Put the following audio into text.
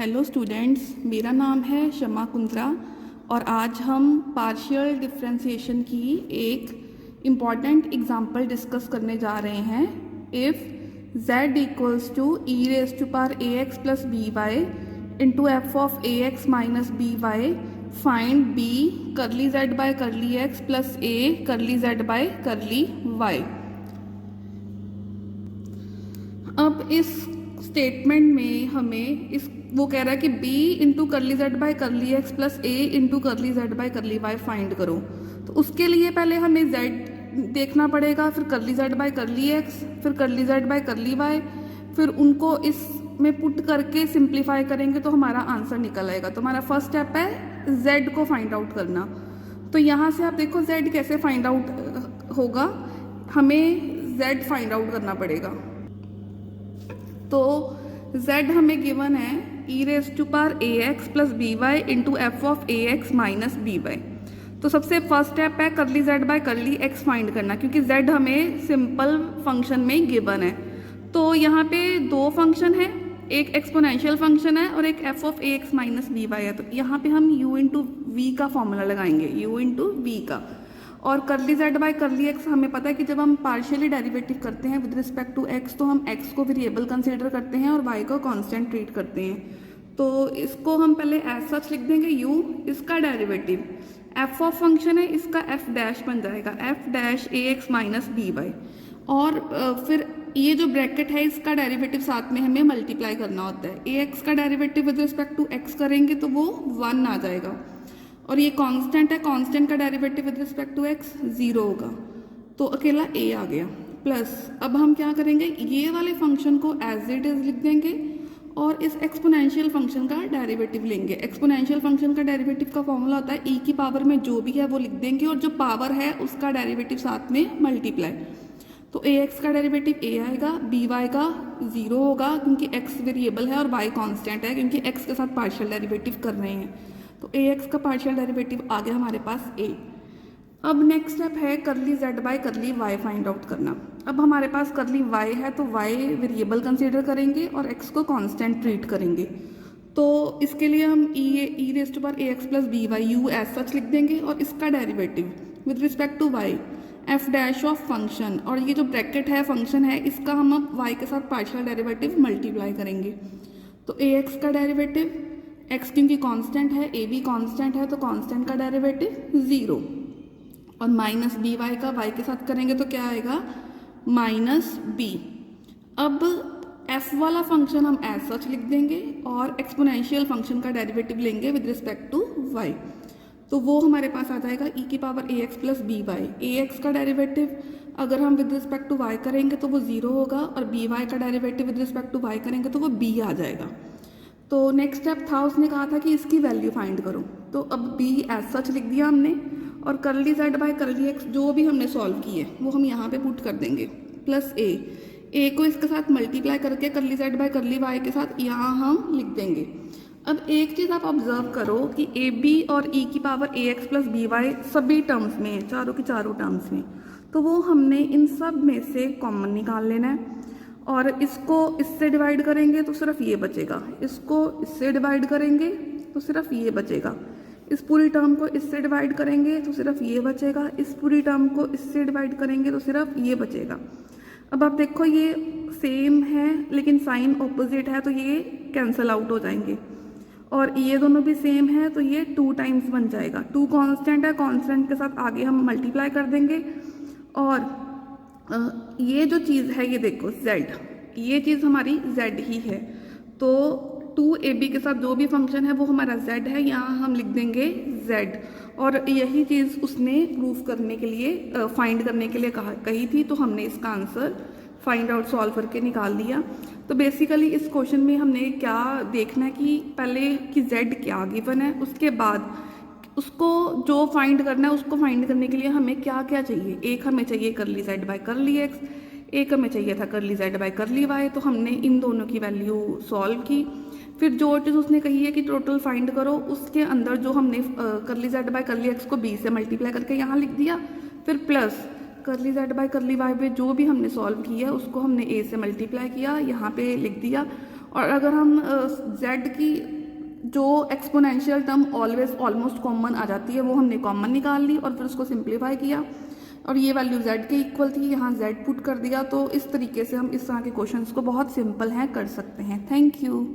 Hello students, मेरा नाम है शमा कुंद्रा और आज हम पार्शियल डिफरेंशिएशन की एक इम्पॉर्टेंट एग्जांपल डिस्कस करने जा रहे हैं। If z equals to e raise to power a x plus b y into f of a x minus b y find b curly z by curly x plus a curly z by करली Y. अब इस statement में हमें वो कह रहा है कि b into curly z by curly x plus a into curly z by curly y find करो। तो उसके लिए पहले हमें z देखना पड़ेगा, फिर करली जेड बाई करली एक्स, फिर करली जेड बाई करली वाई, फिर उनको इसमें पुट करके सिंप्लीफाई करेंगे तो हमारा आंसर निकल आएगा। तो हमारा फर्स्ट स्टेप है z को फाइंड आउट करना। तो यहाँ से आप देखो z कैसे फाइंड आउट होगा, हमें z फाइंड आउट करना पड़ेगा। तो z हमें गिवन है e raise to power a x plus b y into f of a x minus b y. तो सबसे फर्स्ट स्टेप है curly z by curly x find करना, क्योंकि z हमें सिंपल फंक्शन में गिवन है। तो यहाँ पे दो फंक्शन है, एक एक्सपोनेंशियल फंक्शन है और एक f of a x minus b y है। तो यहाँ पे हम u इंटू वी का फॉर्मूला लगाएंगे, u इंटू वी का। और करली z बाय करली एक्स हमें पता है कि जब हम पार्शियली डेरिवेटिव करते हैं विद रिस्पेक्ट टू x तो हम x को वेरिएबल कंसीडर करते हैं और y को कांस्टेंट ट्रीट करते हैं। तो इसको हम पहले एज सच लिख देंगे u, इसका डेरिवेटिव f ऑफ फंक्शन है, इसका f डैश बन जाएगा f डैश ए एक्स माइनस बी वाई। और फिर ये जो ब्रैकेट है इसका डेरिवेटिव साथ में हमें मल्टीप्लाई करना होता है। ए एक्स का derivative with respect to x करेंगे तो वो 1 आ जाएगा, और ये कांस्टेंट है, कांस्टेंट का derivative with respect to x 0 होगा, तो अकेला a आ गया। प्लस अब हम क्या करेंगे, ये वाले फंक्शन को एज इट इज लिख देंगे और इस एक्सपोनेंशियल फंक्शन का डेरिवेटिव लेंगे। एक्सपोनेंशियल फंक्शन का डेरिवेटिव का फॉर्मूला होता है e की पावर में जो भी है वो लिख देंगे और जो पावर है उसका डेरिवेटिव साथ में मल्टीप्लाई। तो ए एक्स का डेरिवेटिव a आएगा, बी वाई का 0 होगा क्योंकि x वेरिएबल है और y कांस्टेंट है क्योंकि x के साथ पार्शियल डेरिवेटिव कर रहे हैं। तो ए एक्स का पार्शियल डेरिवेटिव आ गया हमारे पास a। अब नेक्स्ट स्टेप है करली z बाय करली y फाइंड आउट करना। अब हमारे पास करली y है तो y वेरिएबल कंसीडर करेंगे और x को कांस्टेंट ट्रीट करेंगे। तो इसके लिए हम e raise to power a x plus b y u as such लिख देंगे और इसका derivative with respect to y f dash of function, और ये जो ब्रैकेट है फंक्शन है इसका हम अब y के साथ पार्शियल डेरिवेटिव मल्टीप्लाई करेंगे। तो ए एक्स का डेरिवेटिव x क्योंकि कांस्टेंट है, a भी कांस्टेंट है तो कांस्टेंट का डेरिवेटिव 0, और माइनस बी वाई का y के साथ करेंगे तो क्या आएगा माइनस b। अब f वाला फंक्शन हम एज सच लिख देंगे और एक्सपोनेंशियल फंक्शन का डेरिवेटिव लेंगे विद रिस्पेक्ट टू y। तो वो हमारे पास आ जाएगा e की power a x plus b Y. A x का डेरिवेटिव अगर हम विद रिस्पेक्ट टू y करेंगे तो वो 0 होगा, और बी वाई का derivative with respect to y करेंगे तो वो b आ जाएगा। तो नेक्स्ट स्टेप था, उसने कहा था कि इसकी वैल्यू फाइंड करो। तो अब b एज सच लिख दिया हमने, और करली z बाय करली एक्स जो भी हमने सॉल्व की है वो हम यहाँ पे पुट कर देंगे, प्लस a को इसके साथ मल्टीप्लाई करके करली z बाय करली y के साथ यहाँ हम लिख देंगे। अब एक चीज़ आप ऑब्जर्व करो कि ए बी और e की power a x plus b Y सभी टर्म्स में है, चारों की चारों टर्म्स में। तो वो हमने इन सब में से कॉमन निकाल लेना है, और इसको इससे डिवाइड करेंगे तो सिर्फ ये बचेगा, इसको इससे डिवाइड करेंगे तो सिर्फ ये बचेगा, इस पूरी टर्म को इससे डिवाइड करेंगे तो सिर्फ ये बचेगा, इस पूरी टर्म को इससे डिवाइड करेंगे तो सिर्फ ये बचेगा। अब आप देखो ये सेम है लेकिन साइन ऑपोजिट है तो ये कैंसिल आउट हो जाएंगे, और ये दोनों भी सेम है तो ये 2 टाइम्स बन जाएगा। 2 कांस्टेंट है, कांस्टेंट के साथ आगे हम मल्टीप्लाई कर देंगे, और ये जो चीज़ है ये देखो z, ये चीज़ हमारी z ही है। तो 2ab के साथ जो भी फंक्शन है वो हमारा z है, यहाँ हम लिख देंगे z। और यही चीज़ उसने प्रूफ करने के लिए फाइंड करने के लिए कही थी, तो हमने इसका आंसर फाइंड आउट सॉल्व करके निकाल लिया। तो बेसिकली इस क्वेश्चन में हमने क्या देखना है कि पहले कि z क्या गिवन है, उसके बाद उसको जो फाइंड करना है उसको फाइंड करने के लिए हमें क्या क्या चाहिए। एक हमें चाहिए करली z बाय करली एक्स, एक हमें चाहिए था करली z बाय करली वाई। तो हमने इन दोनों की वैल्यू सॉल्व की। फिर जो चीज़ उसने कही है कि टोटल फाइंड करो, उसके अंदर जो हमने करली z बाय करली एक्स को b से मल्टीप्लाई करके यहाँ लिख दिया, फिर प्लस करली z बाय करली वाई पे जो भी हमने सॉल्व किया है उसको हमने a से मल्टीप्लाई किया, यहाँ पे लिख दिया, और अगर हम z की जो exponential term always almost common आ जाती है वो हमने कॉमन निकाल ली और फिर उसको सिंप्लीफाई किया और ये वैल्यू z के इक्वल थी, यहाँ z पुट कर दिया। तो इस तरीके से हम इस तरह के क्वेश्चंस को बहुत सिंपल हैं कर सकते हैं। Thank you.